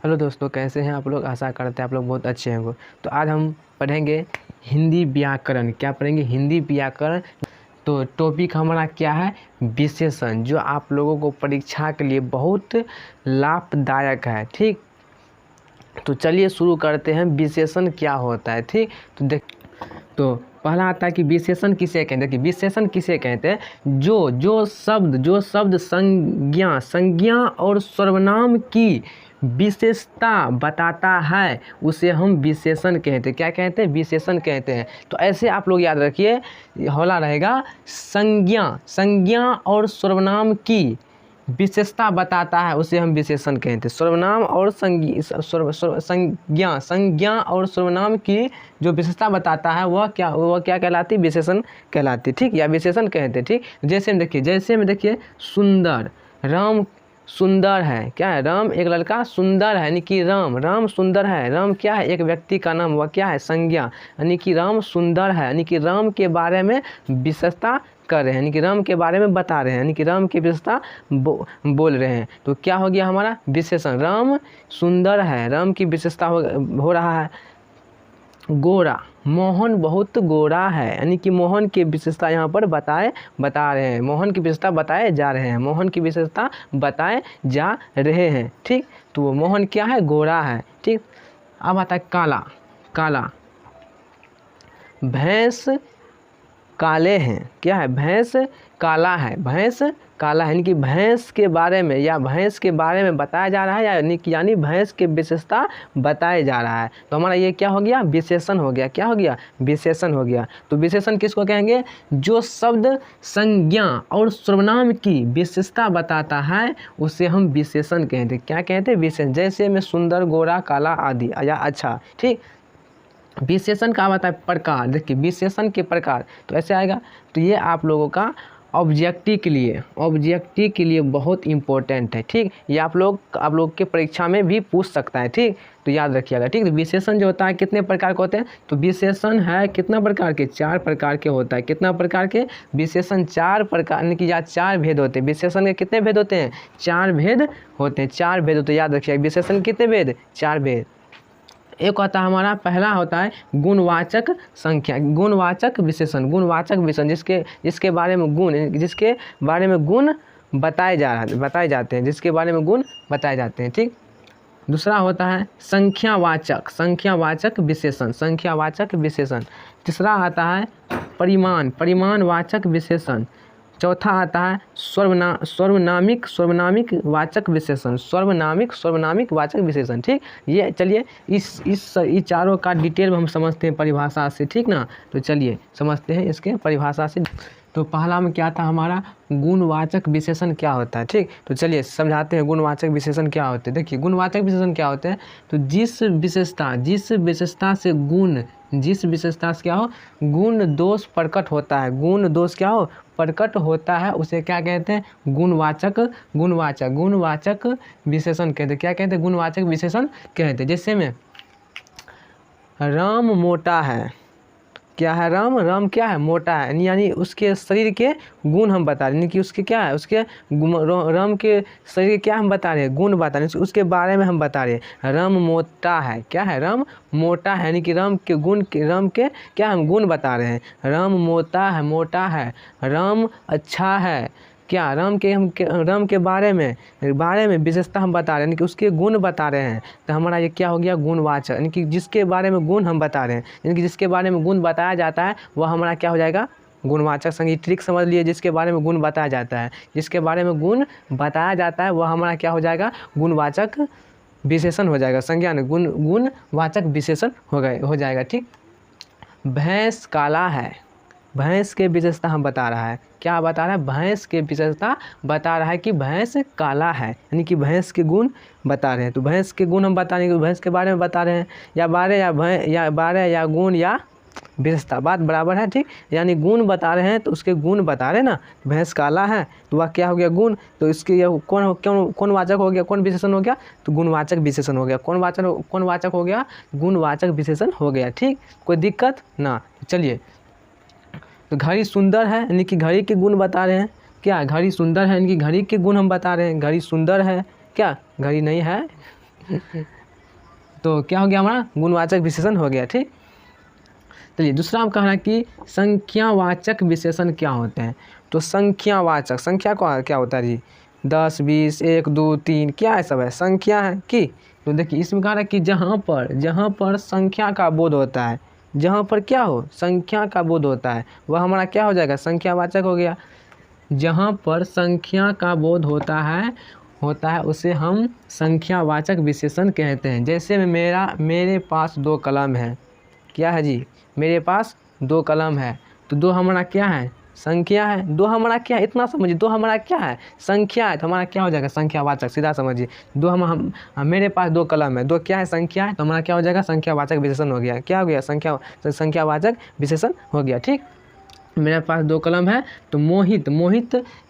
Hello दोस्तों, कैसे हैं आप लोग। आशा करते हैं आप लोग बहुत अच्छे होंगे। तो आज हम पढ़ेंगे हिंदी व्याकरण। क्या पढ़ेंगे? हिंदी व्याकरण। तो टॉपिक हमारा क्या है? विशेषण, जो आप लोगों को परीक्षा के लिए बहुत लाभदायक है। ठीक, तो चलिए शुरू करते हैं। विशेषण क्या होता है? ठीक, तो पहला आता है कि विशेषण किसे कहते हैं। कि विशेषण किसे कहते हैं? जो शब्द संज्ञा और सर्वनाम की विशेषता बताता है उसे हम विशेषण कहते हैं। क्या कहते हैं? विशेषण कहते हैं। तो ऐसे आप लोग याद रखिए, हौला रहेगा। संज्ञा और सर्वनाम की विशेषता बताता है उसे हम विशेषण कहते हैं। सर्वनाम और संज्ञा और सर्वनाम की जो विशेषता बताता है वह क्या कहलाती है? विशेषण कहलाती है। ठीक, या विशेषण कहते हैं। ठीक, जैसे में देखिए सुंदर, राम सुंदर है। क्या है? राम एक लड़का सुंदर है, यानी कि राम सुंदर है। राम क्या है? एक व्यक्ति का नाम। वह क्या है? संज्ञा, यानी कि राम सुंदर है, यानी कि राम के बारे में विशेषता कर रहे हैं, यानी कि राम के बारे में बता रहे हैं, यानी कि राम की विशेषता बोल रहे हैं। तो क्या हो गया हमारा? विशेषण। राम सुंदर है, राम की विशेषता हो रहा है। गोरा, मोहन बहुत गोरा है, यानी कि मोहन की विशेषता यहाँ पर बता रहे हैं। मोहन की विशेषता बताए जा रहे हैं। मोहन की विशेषता बताए जा रहे हैं। ठीक, तो मोहन क्या है? गोरा है। ठीक, अब आता है काला। भैंस काले हैं। क्या है? भैंस काला है। भैंस काला है, यानी कि भैंस के बारे में बताया जा रहा है, यानी भैंस की विशेषता बताया जा रहा है। तो हमारा ये क्या हो गया? विशेषण हो गया। क्या हो गया? विशेषण हो गया। तो विशेषण किसको कहेंगे? जो शब्द संज्ञा और सर्वनाम की विशेषता बताता है उसे हम विशेषण कहते हैं। क्या कहते हैं? विशेषण। जैसे में सुंदर, गोरा, काला आदि या अच्छा। ठीक, विशेषण का आता है प्रकार। देखिए विशेषण के प्रकार तो ऐसे आएगा। तो ये आप लोगों का ऑब्जेक्टिव के लिए बहुत इम्पोर्टेंट है। ठीक, ये आप लोग के परीक्षा में भी पूछ सकता है। ठीक, तो याद रखिएगा। ठीक, तो विशेषण जो होता है कितने प्रकार के होते हैं? तो विशेषण है कितना प्रकार के? 4 प्रकार के होता है। कितना प्रकार के? विशेषण 4 प्रकार, यानी कि या 4 भेद होते हैं। विशेषण के कितने भेद होते हैं? 4 भेद होते हैं। 4 भेद होते हैं, याद रखिएगा। विशेषण कितने भेद? 4 भेद। एक होता है हमारा, पहला होता है गुणवाचक संख्या, गुणवाचक विशेषण, जिसके बारे में गुण बताए जाते हैं, जिसके बारे में गुण बताए जाते हैं। ठीक, दूसरा होता है संख्यावाचक विशेषण। तीसरा आता है परिमाणवाचक विशेषण। चौथा आता है सर्वनामिक वाचक विशेषण। ठीक, ये चलिए इस चारों का डिटेल में हम समझते हैं परिभाषा से। ठीक ना, तो चलिए समझते हैं इसके परिभाषा से। तो पहला में क्या था हमारा? गुणवाचक विशेषण क्या होता है। ठीक, तो चलिए समझाते हैं गुणवाचक विशेषण क्या होते हैं। देखिए गुणवाचक विशेषण क्या होते हैं? तो जिस विशेषता से क्या हो? गुण दोष प्रकट होता है। गुण दोष क्या हो? प्रकट होता है, उसे क्या कहते हैं? गुणवाचक विशेषण कहते हैं। क्या कहते हैं? गुणवाचक विशेषण कहते हैं। जैसे में राम मोटा है। क्या है? राम क्या है? मोटा है, यानी उसके शरीर के गुण हम बता रहे हैं, कि उसके क्या है? उसके राम के शरीर के क्या हम बता रहे हैं? गुण बता रहे हैं, उसके बारे में हम बता रहे हैं। राम मोटा है। क्या है? राम मोटा है, यानी कि राम के क्या हम गुण बता रहे हैं। राम मोटा है। राम अच्छा है। क्या? राम के बारे में विशेषता हम बता रहे हैं, यानी कि उसके गुण बता रहे हैं। तो हमारा ये क्या हो गया? गुणवाचक, यानी कि जिसके बारे में गुण हम बता रहे हैं, यानी कि जिसके बारे में गुण बताया जाता है वह हमारा क्या हो जाएगा? गुणवाचक संज्ञा। ट्रिक समझ लिए, जिसके बारे में गुण बताया जाता है, वह हमारा क्या हो जाएगा? गुणवाचक विशेषण हो जाएगा। संज्ञा ने गुणवाचक विशेषण हो जाएगा। ठीक, भैंस काला है। भैंस के विशेषता हम बता रहा है। क्या बता रहा है? भैंस के विशेषता बता रहा है कि भैंस काला है, यानी कि भैंस के गुण बता रहे हैं। तो भैंस के गुण हम बता रहे हैं, भैंस के बारे में बता रहे हैं, या बारे या गुण या विशेषता, बात बराबर है। ठीक, यानी गुण बता रहे हैं तो उसके गुण बता रहे हैं ना। भैंस काला है तो वह क्या हो गया? गुण। तो इसके ये कौन वाचक हो गया? कौन विशेषण हो गया? तो गुणवाचक विशेषण हो गया। कौन वाचक हो गया? गुणवाचक विशेषण हो गया। ठीक, कोई दिक्कत ना। चलिए, तो घड़ी सुंदर है, यानी कि घड़ी के गुण बता रहे हैं। क्या? घड़ी सुंदर है, यानी कि घड़ी के गुण हम बता रहे हैं। घड़ी सुंदर है। क्या? घड़ी नहीं है, तो क्या हो गया हमारा, गुणवाचक विशेषण हो गया। ठीक, चलिए दूसरा हम कह रहे हैं कि संख्यावाचक विशेषण क्या होते हैं। तो संख्यावाचक, संख्या को क्या होता है जी, 10 20 1 2 3 क्या है, सब है संख्या है कि। तो देखिए इसमें कह रहा है कि जहाँ पर संख्या का बोध होता है, जहाँ पर क्या हो, संख्या का बोध होता है, वह हमारा क्या हो जाएगा, संख्यावाचक हो गया। जहाँ पर संख्या का बोध होता है उसे हम संख्यावाचक विशेषण कहते हैं। जैसे मेरे पास 2 कलम है, क्या है जी, मेरे पास 2 कलम है, तो 2 हमारा क्या है, संख्या है। 2 हमारा क्या है, इतना समझिए, 2 हमारा क्या है, संख्या है, तो हमारा क्या हो जाएगा, संख्यावाचक। सीधा समझिए, 2 हम मेरे पास 2 कलम है, 2 क्या है, संख्या है, तो हमारा क्या हो जाएगा, संख्यावाचक विशेषण हो गया। क्या हो गया, संख्यावाचक विशेषण हो गया। ठीक, मेरे पास 2 कलम है, तो मोहित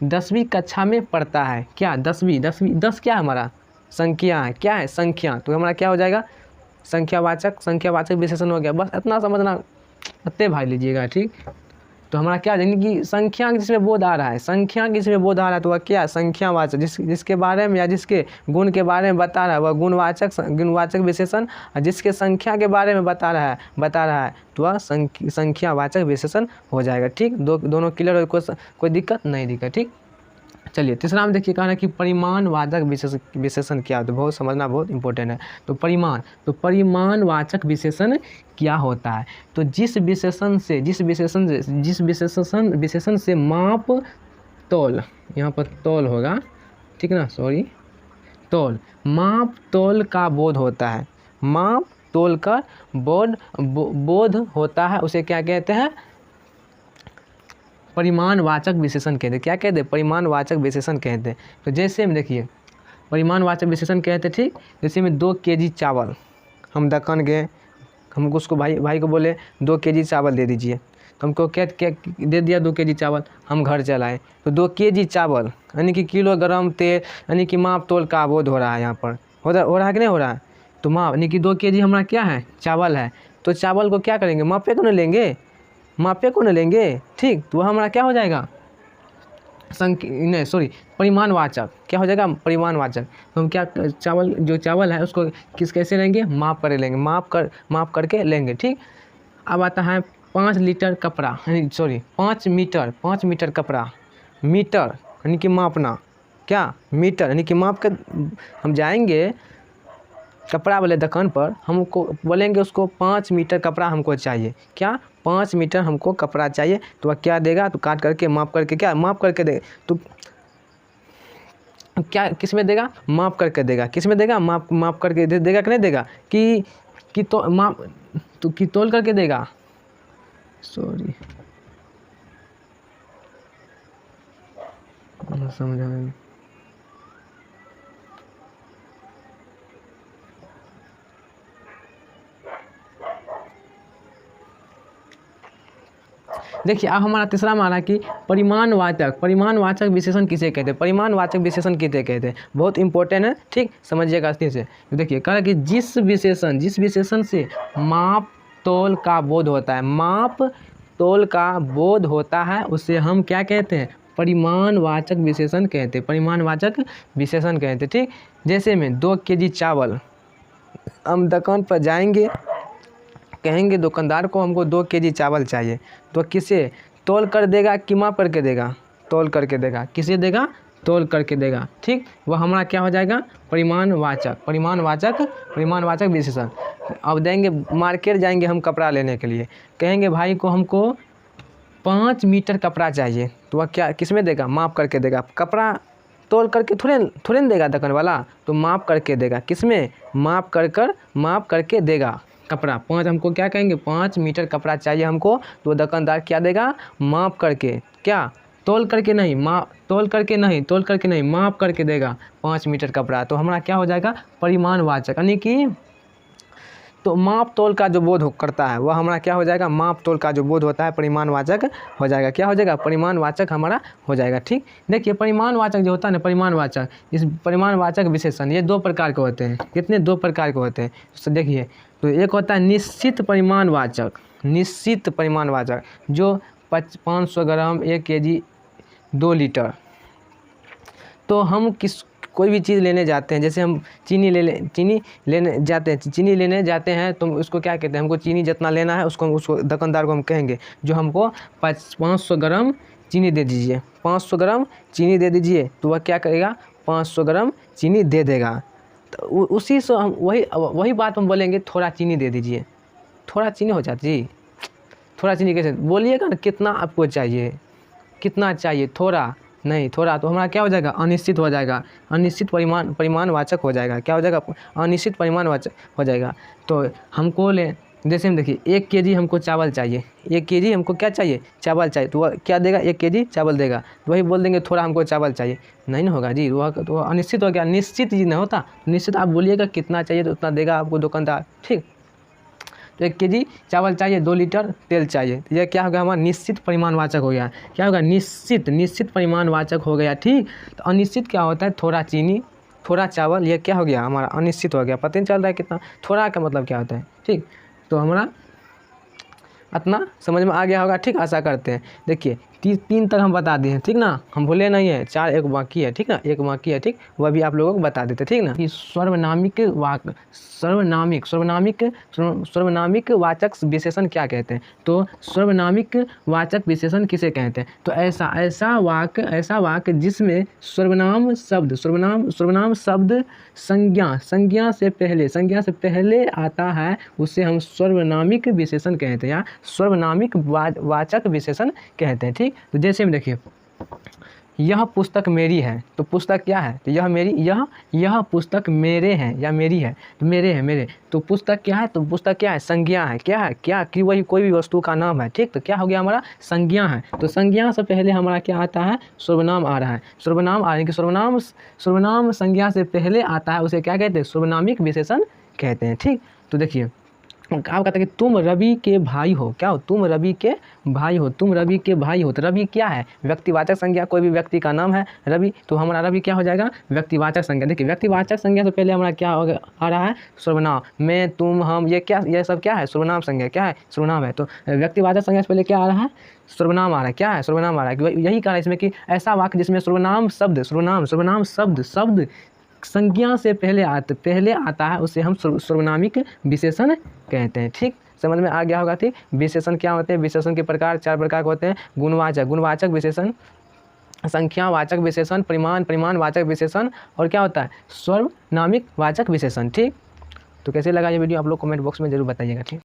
10वीं कक्षा में पढ़ता है। क्या, 10वीं 10 क्या है हमारा, संख्या है, क्या है, संख्या, तो हमारा क्या हो जाएगा, संख्यावाचक विशेषण हो गया। बस इतना समझना, इतने भाई लीजिएगा। ठीक, तो हमारा क्या, यानी कि संख्या जिसमें बोध आ रहा है, संख्या जिसमें बोध आ रहा है, तो वह क्या, संख्यावाचक, जिसके बारे में या जिसके गुण के बारे में बता रहा है वह गुणवाचक विशेषण, और जिसके संख्या के बारे में बता रहा है तो वह संख्यावाचक विशेषण हो जाएगा। ठीक, दोनों क्लियर हो, कोई दिक्कत नहीं दिक्कत। ठीक, चलिए तीसरा हम देखिए, कहना कि परिमाणवाचक विशेषण क्या होता है, बहुत समझना बहुत इंपॉर्टेंट है। तो परिमाणवाचक विशेषण क्या होता है। तो जिस विशेषण से माप तोल, यहाँ पर तोल होगा, ठीक ना, सॉरी, तोल, माप तोल का बोध होता है, माप तोल का बोध होता है, उसे क्या कहते हैं, परिमाणवाचक विशेषण कहते हैं। क्या कहते हैं, परिमाणवाचक विशेषण कहते हैं। तो जैसे में देखिए, परिमाणवाचक विशेषण कहते हैं। ठीक, जैसे में 2 kg चावल, हम दुकान गए, हमको उसको भाई को बोले 2 kg चावल दे दीजिए, तो हमको क्या दे दिया, 2 kg चावल। हम घर चलाए, तो 2 kg चावल यानी कि किलोग्राम तेल, यानी कि माप तोल का बोध हो रहा है, यहाँ पर हो रहा है कि नहीं हो रहा है। तो माप यानी कि 2 kg हमारा क्या है, चावल है, तो चावल को क्या करेंगे, मापे को न लेंगे। ठीक, तो वह हमारा क्या हो जाएगा, परिमाणवाचक। क्या हो जाएगा, परिमाणवाचक। तो हम क्या, चावल है उसको कैसे लेंगे, माप लेंगे, माप करके लेंगे। ठीक, अब आता है 5 लीटर कपड़ा, 5 मीटर कपड़ा, मीटर यानी कि मापना, क्या, मीटर यानी कि माप कर। हम जाएंगे कपड़ा वाले दुकान पर, हमको बोलेंगे उसको 5 मीटर कपड़ा हमको चाहिए, क्या, 5 मीटर हमको कपड़ा चाहिए, तो वह क्या देगा, तो काट करके माप करके देगा। तो क्या, किस में देगा, माप करके देगा, किस में देगा, माप करके देगा कि नहीं देगा, कि तो माप, तो कि तोल करके देगा, सॉरी समझा नहीं। देखिए अब हमारा तीसरा माना कि परिमाणवाचक विशेषण किसे कहते हैं, परिमाणवाचक विशेषण किसे कहते हैं, बहुत इंपॉर्टेंट है। ठीक, समझिएगा अच्छे से। देखिए कह रहा कि जिस विशेषण से माप तोल का बोध होता है, माप तोल का बोध होता है, उसे हम क्या कहते हैं, परिमाणवाचक विशेषण कहते हैं, परिमाणवाचक विशेषण कहते हैं। ठीक, जैसे में 2 kg चावल, हम दुकान पर जाएंगे, कहेंगे दुकानदार को हमको 2 kg चावल चाहिए, तो किसे, तोल कर देगा कि माप करके देगा, तोल करके देगा, किसे देगा, तोल करके देगा। ठीक, वह हमारा क्या हो जाएगा, परिमाणवाचक विशेषण। अब देंगे, मार्केट जाएंगे हम कपड़ा लेने के लिए, कहेंगे भाई को हमको 5 मीटर कपड़ा चाहिए, तो वह क्या, किस में देगा, माप करके देगा। कपड़ा तोल करके थोड़े न देगा दुकान वाला, तो माप करके देगा, किस में, माप करके देगा कपड़ा। 5 हमको क्या कहेंगे, 5 मीटर कपड़ा चाहिए हमको, तो दुकानदार क्या देगा, माप करके, क्या, तोल करके नहीं, माप करके देगा 5 मीटर कपड़ा। तो हमारा क्या हो जाएगा, परिमाणवाचक, यानी कि तो माप तोल का जो बोध करता है वह हमारा क्या हो जाएगा, माप तोल का जो बोध होता है परिमाणवाचक हो जाएगा। क्या हो जाएगा, परिमाणवाचक हमारा हो जाएगा। ठीक, देखिए परिमाणवाचक जो होता है ना, इस परिमाणवाचक विशेषण ये 2 प्रकार के होते हैं। कितने, 2 प्रकार के होते हैं। तो देखिए, तो एक होता है निश्चित परिमाणवाचक जो 500 ग्राम, 1 kg, 2 लीटर। तो हम कोई भी चीज़ लेने जाते हैं, जैसे हम चीनी लेने जाते हैं तो उसको क्या कहते हैं, हमको चीनी जितना लेना है उसको दुकानदार को हम कहेंगे जो हमको 500 ग्राम चीनी दे दीजिए, 500 ग्राम चीनी दे दीजिए, तो वह क्या करेगा 500 ग्राम चीनी दे देगा। तो उसी से हम वही बात हम बोलेंगे थोड़ा चीनी दे दीजिए, थोड़ा चीनी हो जाती जी, थोड़ा चीनी कैसे बोलिएगा ना, कितना आपको चाहिए, कितना चाहिए, थोड़ा नहीं थोड़ा, तो हमारा क्या हो जाएगा अनिश्चित हो जाएगा, अनिश्चित परिमाणवाचक हो जाएगा, क्या हो जाएगा अनिश्चित परिमाणवाचक हो जाएगा। तो हमको जैसे हम देखिए 1 केजी हमको चावल चाहिए, 1 केजी हमको क्या चाहिए चावल चाहिए, तो वह क्या देगा 1 केजी चावल देगा, तो वही बोल देंगे थोड़ा हमको चावल चाहिए, नहीं ना होगा जी, वह तो अनिश्चित हो गया, निश्चित चीज़ नहीं होता, निश्चित आप बोलिएगा कितना चाहिए तो उतना देगा आपको दुकानदार, ठीक। तो 1 केजी चावल चाहिए, 2 लीटर तेल चाहिए, तो यह क्या होगा हमारा निश्चित परिमाणवाचक हो गया, क्या होगा निश्चित परिमाणवाचक हो गया, ठीक। तो अनिश्चित क्या होता है, थोड़ा चीनी थोड़ा चावल, यह क्या हो गया हमारा अनिश्चित हो गया, पता नहीं चल रहा है कितना, थोड़ा का मतलब क्या होता है, ठीक। तो हमारा इतना समझ में आ गया होगा, ठीक, आशा करते हैं। देखिए 3 तक हम बता दिए, ठीक ना, हम भूले नहीं है, 4 एक बाकी है, ठीक ना, एक बाकी है, ठीक, वह भी आप लोगों को बता देते, ठीक ना। कि सर्वनामिक वाचक विशेषण क्या कहते हैं, तो सर्वनामिक वाचक विशेषण किसे कहते हैं, तो ऐसा वाक्य जिसमें सर्वनाम शब्द संज्ञा से पहले आता है, उसे हम सर्वनामिक विशेषण कहते हैं या सर्वनामिक वाचक विशेषण कहते हैं, ठीक। तो जैसे में देखिए यह पुस्तक मेरी है, तो पुस्तक क्या है, तो यह पुस्तक मेरे हैं या मेरी है, तो मेरे, तो पुस्तक क्या है, तो पुस्तक क्या है संज्ञा है, क्या कि वही कोई भी वस्तु का नाम है, ठीक। तो क्या हो गया हमारा संज्ञा है, तो संज्ञा से पहले हमारा क्या आता है सर्वनाम आ रहा है, सर्वनाम संज्ञा से पहले आता है, उसे क्या कहते हैं सर्वनामिक विशेषण कहते हैं, ठीक। तो देखिए आप कहते हैं कि तुम रवि के भाई हो, क्या हो तुम रवि के भाई हो, तो रवि क्या है व्यक्तिवाचक संज्ञा, कोई भी व्यक्ति का नाम है रवि, तो हमारा रवि क्या हो जाएगा व्यक्तिवाचक संज्ञा। देखिए व्यक्तिवाचक संज्ञा से पहले हमारा क्या आ रहा है सर्वनाम, मैं तुम हम, ये सब क्या है सर्वनाम संज्ञा, क्या है सर्वनाम है। तो व्यक्तिवाचक संज्ञा से पहले क्या आ रहा है सर्वनाम आ रहा है, क्या है सर्वनाम आ रहा है, यही कारण इसमें कि ऐसा वाक्य जिसमें सर्वनाम शब्द संज्ञा से पहले आता है, उसे हम सर्वनामिक विशेषण कहते हैं, ठीक। समझ में आ गया होगा, ठीक। विशेषण क्या होते हैं, विशेषण के प्रकार 4 प्रकार के होते हैं, गुणवाचक विशेषण, संख्यावाचक विशेषण, परिमाणवाचक विशेषण, और क्या होता है सर्वनामिक वाचक विशेषण, ठीक। तो कैसे लगा ये वीडियो आप लोग कमेंट बॉक्स में जरूर बताइएगा, ठीक।